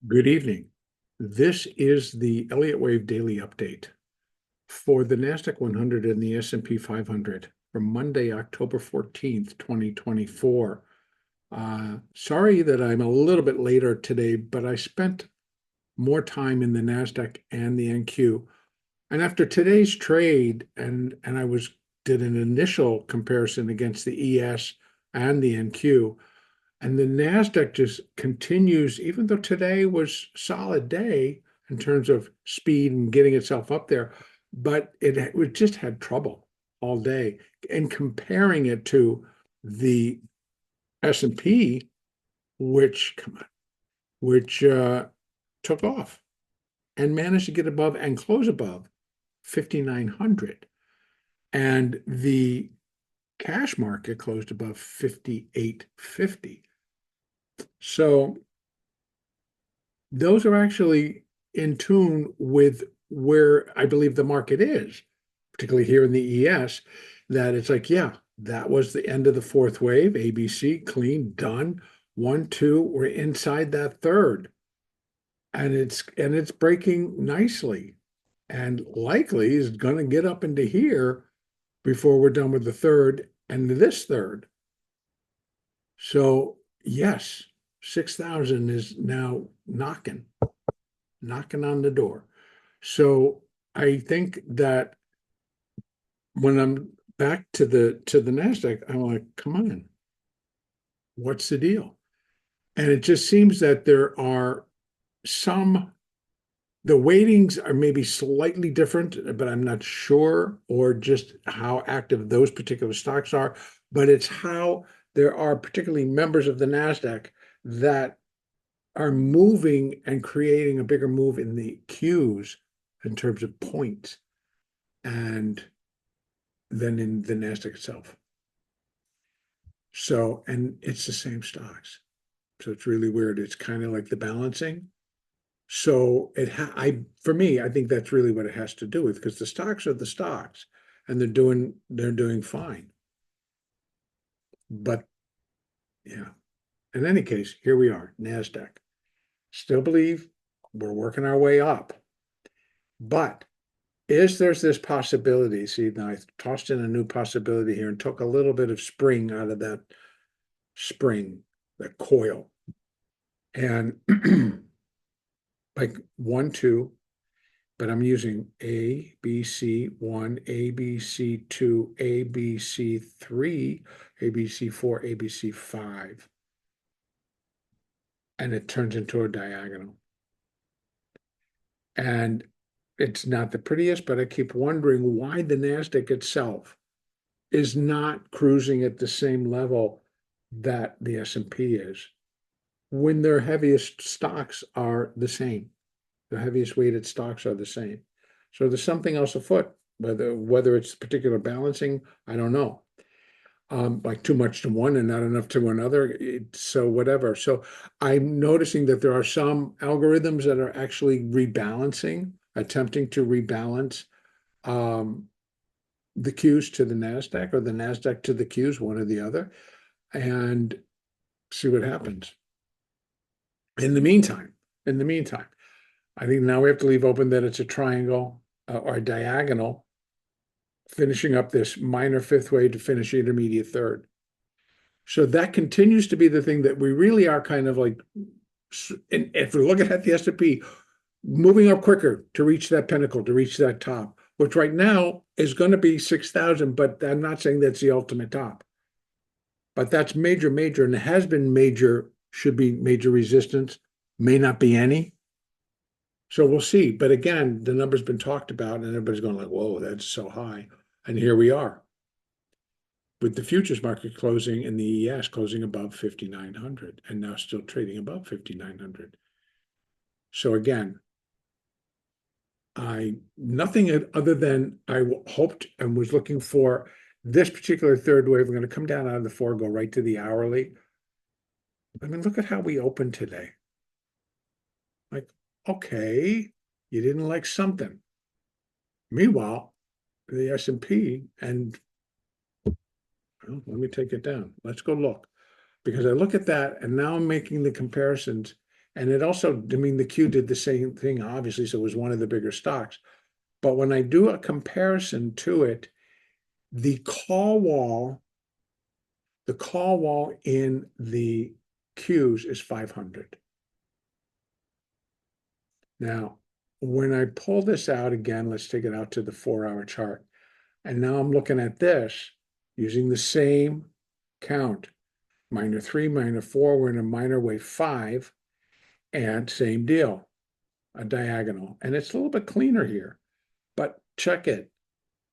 Good evening. This is the Elliott Wave Daily Update for the NASDAQ 100 and the S&P 500 for Monday, October 14th, 2024. Sorry that I'm a little bit later today, but I spent more time in the NASDAQ and the NQ. And after today's trade, and I did an initial comparison against the ES and the NQ, and the NASDAQ just continues, even though today was a solid day in terms of speed and getting itself up there, but it just had trouble all day. And comparing it to the S&P, which, come on, which took off and managed to get above and close above 5,900. And the cash market closed above 5,850. So those are actually in tune with where I believe the market is, particularly here in the ES, that it's like, yeah, that was the end of the fourth wave, ABC, clean, done. 1, 2, we're inside that third. And it's breaking nicely and likely is going to get up into here before we're done with the third and this third. So yes, 6,000 is now knocking on the door. So I think that when I'm back to the NASDAQ, I'm like, come on, what's the deal? And it just seems that there are the weightings are maybe slightly different, but I'm not sure, or just how active those particular stocks are. But it's how there are particularly members of the NASDAQ that are moving and creating a bigger move in the Qs in terms of points and than in the NASDAQ itself. So, and it's the same stocks. So it's really weird. It's kind of like the balancing. So for me, I think that's really what it has to do with, because the stocks are the stocks and they're doing fine. But yeah, in any case, here we are, NASDAQ. Still believe we're working our way up. But there's this possibility? See, now I tossed in a new possibility here and took a little bit of spring out of that spring, that coil. And like 1, 2, but I'm using ABC1, ABC2, ABC3, ABC4, ABC5. And it turns into a diagonal. And it's not the prettiest, but I keep wondering why the NASDAQ itself is not cruising at the same level that the S&P is, when their heaviest stocks are the same. The heaviest weighted stocks are the same. So there's something else afoot, whether it's particular balancing, I don't know. Like too much to one and not enough to another. So whatever. So I'm noticing that there are some algorithms that are actually rebalancing, attempting to rebalance the Qs to the NASDAQ, or the NASDAQ to the Qs, one or the other, and see what happens. In the meantime, I think now we have to leave open that it's a triangle or a diagonal, finishing up this minor fifth wave to finish intermediate third. So that continues to be the thing that we really are kind of like, and if we're looking at the S&P, moving up quicker to reach that pinnacle, to reach that top, which right now is going to be 6,000, but I'm not saying that's the ultimate top. But that's major, and it has been major, should be major resistance, may not be any. So we'll see. But again, the number's been talked about and everybody's going like, whoa, that's so high. And here we are, with the futures market closing and the ES closing above 5,900 and now still trading above 5,900. So again, nothing other than I hoped and was looking for this particular third wave. We're going to come down out of the 4, go right to the hourly. I mean, look at how we opened today. Like, okay, you didn't like something. Meanwhile, the S&P, and well, let me take it down. Let's go look, because I look at that and now I'm making the comparisons, And it also, I mean, the Q did the same thing, obviously, so it was one of the bigger stocks. But when I do a comparison to it, the call wall in the Qs is 500. Now, when I pull this out again, let's take it out to the 4-hour chart. And now I'm looking at this using the same count. Minor 3, minor 4, we're in a minor wave 5, and same deal, a diagonal. And it's a little bit cleaner here, but check it.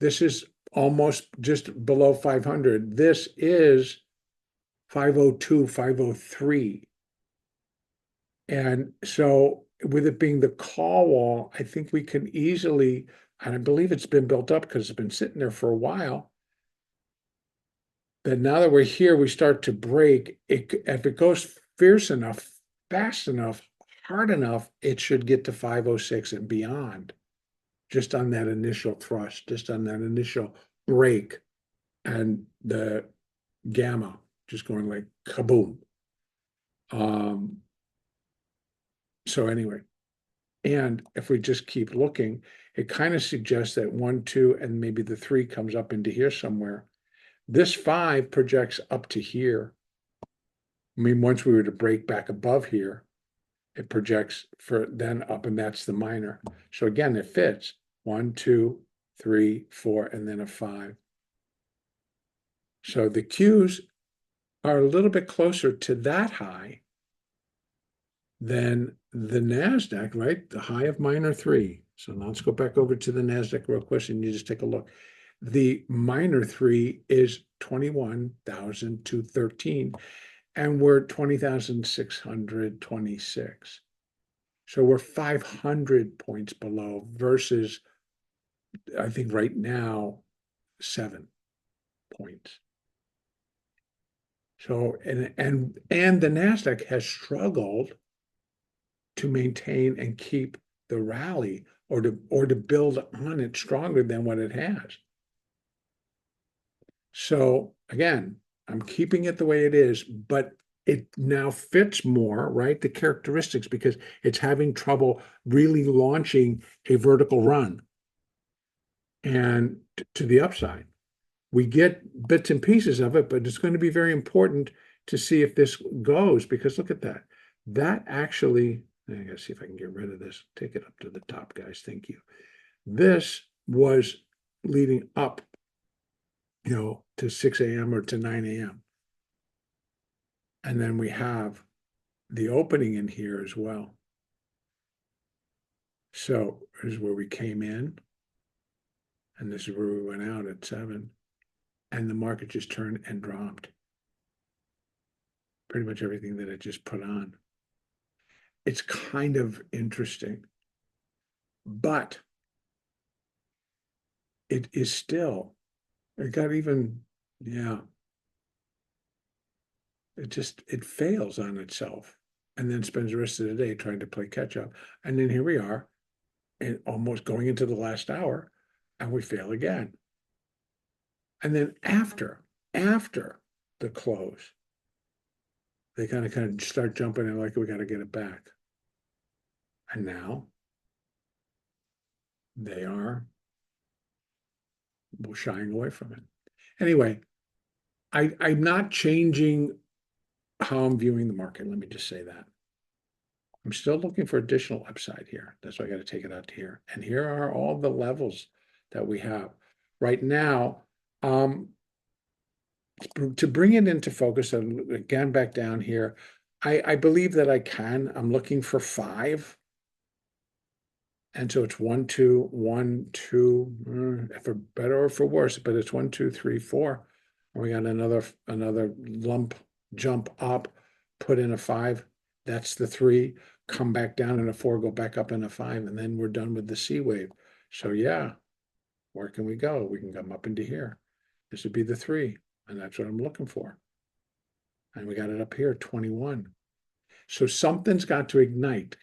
This is almost just below 500. This is 502, 503. And so with it being the call wall, I think we can easily, and I believe it's been built up because it's been sitting there for a while, that now that we're here, we start to break. If it goes fierce enough, fast enough, hard enough, it should get to 506 and beyond, just on that initial thrust, just on that initial break, and the gamma just going like kaboom. So anyway, and if we just keep looking, it kind of suggests that 1, 2, and maybe the 3 comes up into here somewhere. This 5 projects up to here. I mean, once we were to break back above here, it projects for then up, and that's the minor. So again, it fits 1, 2, 3, 4, and then a 5. So the Qs are a little bit closer to that high than the NASDAQ, right? The high of minor 3. So now let's go back over to the NASDAQ real quick and you just take a look. The minor 3 is 21,213, and we're 20,626. So we're 500 points below versus, I think right now, 7 points. So, and the NASDAQ has struggled to maintain and keep the rally, or to build on it stronger than what it has. So again, I'm keeping it the way it is, but it now fits more, right? The characteristics, because it's having trouble really launching a vertical run and to the upside. We get bits and pieces of it, but it's going to be very important to see if this goes, because look at that. That actually, I gotta see if I can get rid of this. Take it up to the top, guys. Thank you. This was leading up, to 6 a.m. or to 9 a.m. And then we have the opening in here as well. So here's where we came in, and this is where we went out at 7. And the market just turned and dropped pretty much everything that it just put on. It's kind of interesting, but it is still, it got even, it fails on itself and then spends the rest of the day trying to play catch up. And then here we are, and almost going into the last hour, and we fail again. And then after the close, they kind of start jumping and like, we got to get it back. And now they are shying away from it. Anyway, I'm not changing how I'm viewing the market. Let me just say that. I'm still looking for additional upside here. That's why I got to take it out to here. And here are all the levels that we have. Right now, to bring it into focus, and again, back down here, I believe that I can. I'm looking for 5. And so it's 1, 2, 1, 2, for better or for worse, but it's 1, 2, 3, 4. And we got another lump jump up, put in a 5. That's the 3. Come back down in a 4, go back up in a 5, and then we're done with the C wave. So yeah, where can we go? We can come up into here. This would be the 3, and that's what I'm looking for. And we got it up here, 21. So something's got to ignite.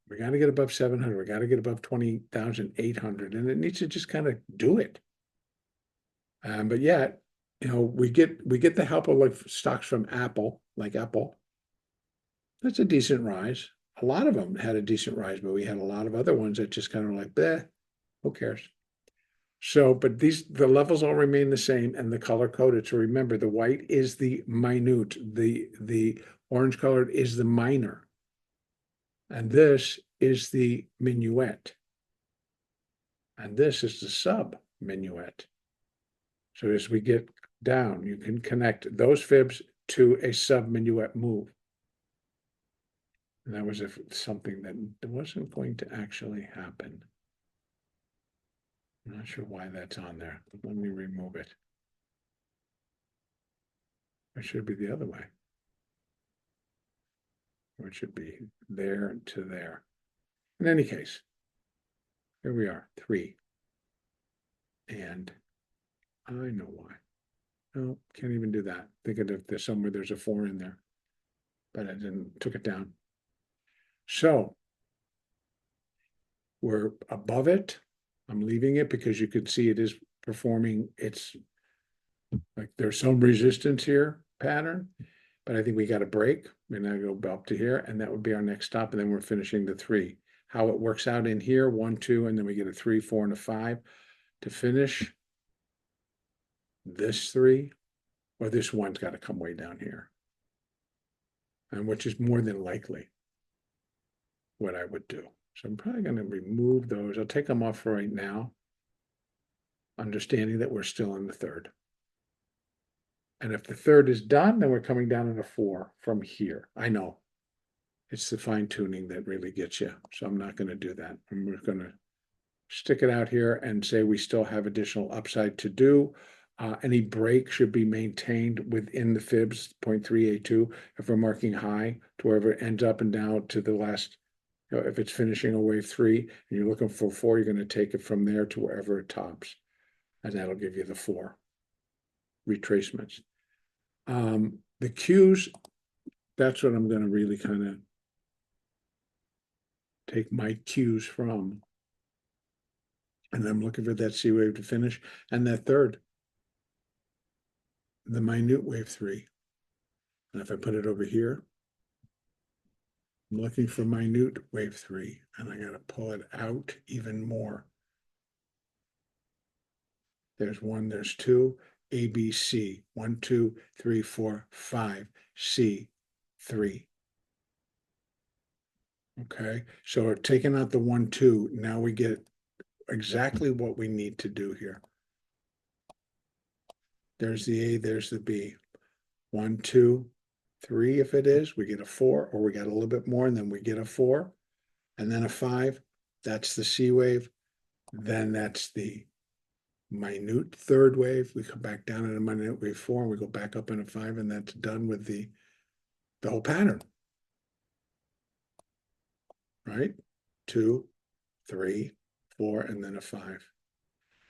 We got to get above 700. We got to get above 20,800, and it needs to just kind of do it. But yet, we get the help of like stocks from Apple, like Apple, That's a decent rise. A lot of them had a decent rise, but we had a lot of other ones that just kind of like, bleh, who cares? So, but the levels all remain the same and the color coded. So remember, the white is the minute, the orange colored is the minor, and this is the minuet, and this is the sub minuet. So as we get down, you can connect those fibs to a sub minuet move. And that was something that wasn't going to actually happen. I'm not sure why that's on there. Let me remove it. It should be the other way. Or it should be there to there. In any case, here we are, 3. And I know why. No, can't even do that. Think of if there's somewhere there's a 4 in there. But I took it down. So we're above it. I'm leaving it because you could see it is performing. It's like there's some resistance here pattern, but I think we got a break. And I go up to here, and that would be our next stop. And then we're finishing the 3. How it works out in here, 1, 2, and then we get a 3, 4, and a 5 to finish this 3, or this 1's got to come way down here. And which is more than likely what I would do. So I'm probably going to remove those. I'll take them off for right now, understanding that we're still in the 3rd. And if the 3rd is done, then we're coming down in a 4 from here. I know it's the fine tuning that really gets you. So I'm not going to do that. I'm just going to stick it out here and say we still have additional upside to do. Any break should be maintained within the fibs 0.382 if we're marking high to wherever it ends up and down to the last. If it's finishing a wave 3 and you're looking for 4, you're going to take it from there to wherever it tops, and that'll give you the 4 retracements. The Qs, that's what I'm going to really kind of take my Qs from. And I'm looking for that C wave to finish. And that 3rd, the minute wave 3. And if I put it over here, I'm looking for minute wave 3. And I got to pull it out even more. There's 1, there's 2, A, B, C. 1, 2, 3, 4, 5, C, 3. Okay, so we're taking out the 1, 2. Now we get exactly what we need to do here. There's the A, there's the B. 1, 2, 3, if it is, we get a 4, or we got a little bit more, and then we get a 4, and then a 5. That's the C wave. Then that's the minute 3rd wave. We come back down in a minute wave 4, and we go back up in a 5, and that's done with the whole pattern. Right? 2, 3, 4, and then a 5.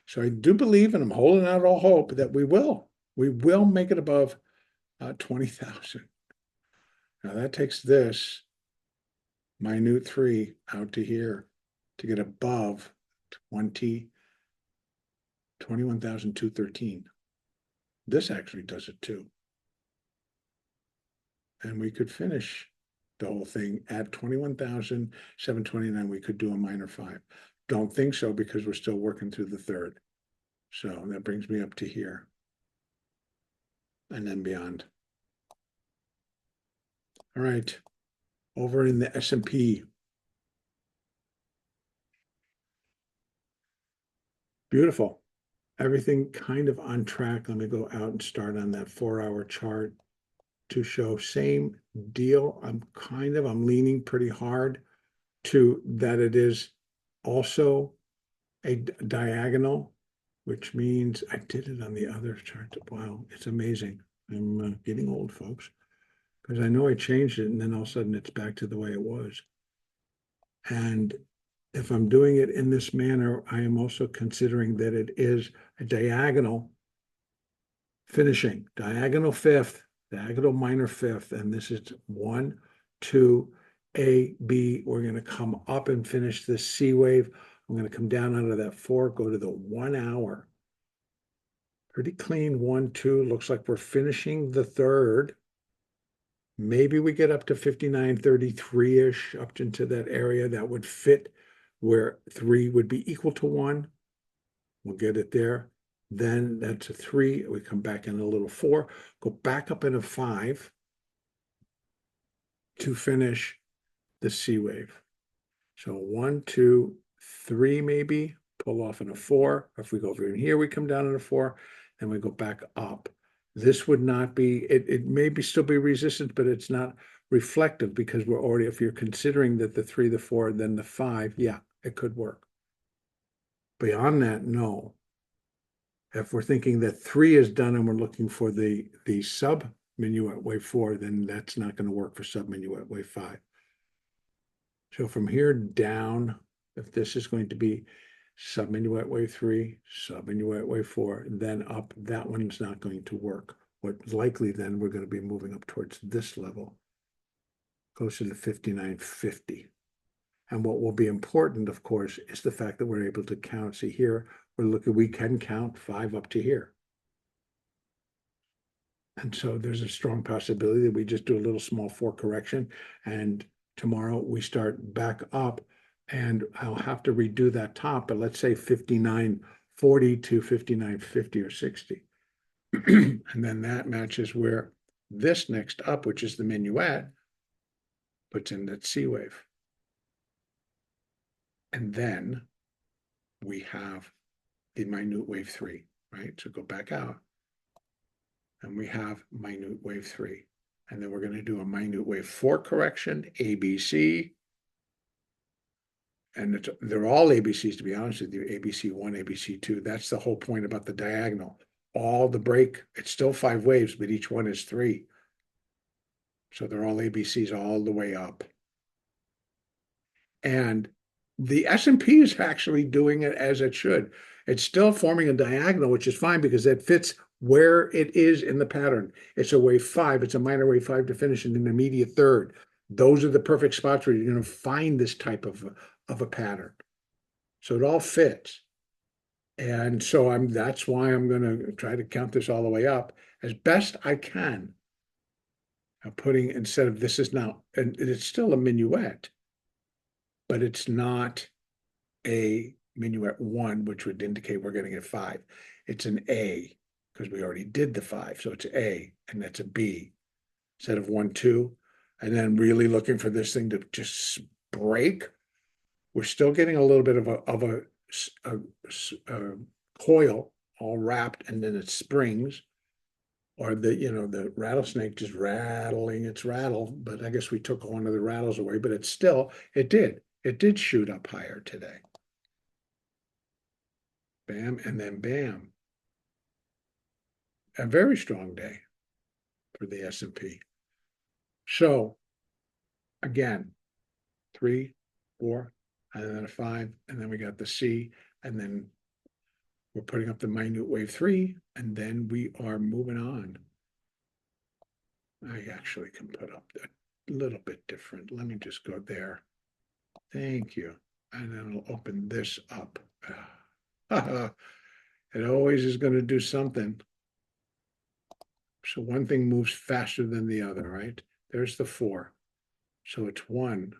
So I do believe, and I'm holding out all hope, that we will make it above 20,000. Now that takes this minute 3 out to here to get above 21,213. This actually does it too. And we could finish the whole thing at 21,729. We could do a minor 5. Don't think so because we're still working through the 3rd. So that brings me up to here. And then beyond. All right. Over in the S&P. Beautiful. Everything kind of on track. Let me go out and start on that 4-hour chart to show same deal. I'm leaning pretty hard to that it is also a diagonal, which means I did it on the other chart. Wow, it's amazing. I'm getting old, folks, because I know I changed it and then all of a sudden it's back to the way it was. And if I'm doing it in this manner, I am also considering that it is a diagonal finishing, diagonal 5th, diagonal minor 5th, and this is 1, 2, A, B. We're going to come up and finish this C wave. I'm going to come down out of that 4, go to the 1 hour. Pretty clean 1, 2. Looks like we're finishing the 3rd. Maybe we get up to 59.33-ish, up into that area that would fit where 3 would be equal to 1. We'll get it there. Then that's a 3. We come back in a little 4, go back up in a 5 to finish the C wave. So 1, 2, 3 maybe, pull off in a 4. If we go over in here, we come down in a 4, and we go back up. This would not be, it may still be resistance, but it's not reflective because we're already, if you're considering that the 3, the 4, then the 5, yeah, it could work. Beyond that, no. If we're thinking that 3 is done and we're looking for the sub minuet wave 4, then that's not going to work for sub minuet wave 5. So from here down, if this is going to be sub minuet wave 3, sub minuet wave 4, then up, that one's not going to work. What's likely then we're going to be moving up towards this level, closer to 59.50. And what will be important, of course, is the fact that we're able to count. See here, we can count 5 up to here. And so there's a strong possibility that we just do a little small 4 correction, and tomorrow we start back up, and I'll have to redo that top, but let's say 59.40 to 59.50 or 60. And then that matches where this next up, which is the minuet, puts in that C wave. And then we have the minute wave 3, right? So go back out. And we have minute wave 3. And then we're going to do a minute wave 4 correction, ABC. And they're all ABCs, to be honest with you, ABC 1, ABC 2. That's the whole point about the diagonal. All the break, it's still 5 waves, but each one is 3. So they're all ABCs all the way up. And the S&P is actually doing it as it should. It's still forming a diagonal, which is fine because it fits where it is in the pattern. It's a wave 5. It's a minor wave 5 to finish in an immediate third. Those are the perfect spots where you're going to find this type of a pattern. So it all fits. And so that's why I'm going to try to count this all the way up as best I can. I'm putting, instead of this is now, and it's still a minuet, but it's not a minuet 1, which would indicate we're getting a 5. It's an A, because we already did the 5. So it's A, and that's a B instead of 1, 2. And then really looking for this thing to just break. We're still getting a little bit of a coil all wrapped, and then it springs, or the rattlesnake just rattling its rattle. But I guess we took one of the rattles away, but it did shoot up higher today. Bam, and then bam. A very strong day for the S&P. So again, 3, 4, and then a 5, and then we got the C, and then we're putting up the minute wave 3, and then we are moving on. I actually can put up a little bit different. Let me just go there. Thank you. And then I'll open this up. It always is going to do something. So one thing moves faster than the other, right? There's the 4. So it's 1,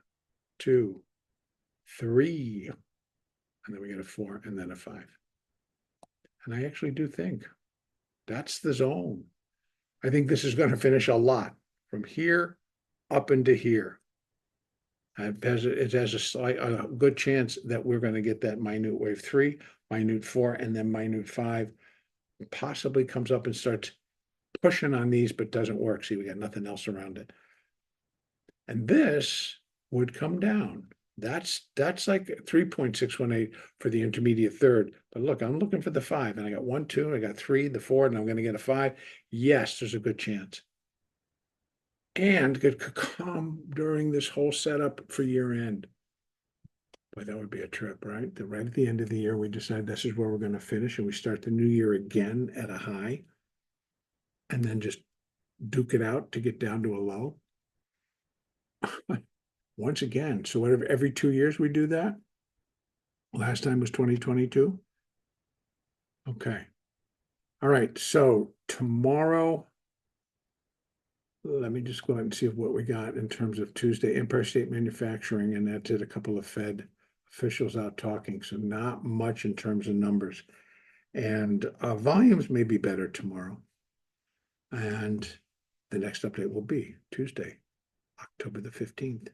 2, 3. And then we get a 4 and then a 5. And I actually do think that's the zone. I think this is going to finish a lot from here up into here. It has a good chance that we're going to get that minute wave 3, minute 4, and then minute 5. It possibly comes up and starts pushing on these, but doesn't work. See, we got nothing else around it. And this would come down. That's like 3.618 for the intermediate third. But look, I'm looking for the 5, and I got 1, 2, I got 3, the 4, and I'm going to get a 5. Yes, there's a good chance. And it could come during this whole setup for year end. Boy, that would be a trip, right? Right at the end of the year, we decide this is where we're going to finish, and we start the new year again at a high, and then just duke it out to get down to a low. Once again, so whatever, every 2 years we do that? Last time was 2022. Okay. All right, so tomorrow Let me just go ahead and see what we got in terms of Tuesday, Empire State Manufacturing, and that's it. A couple of Fed officials out talking, so not much in terms of numbers. And volumes may be better tomorrow. And the next update will be Tuesday, October the 15th.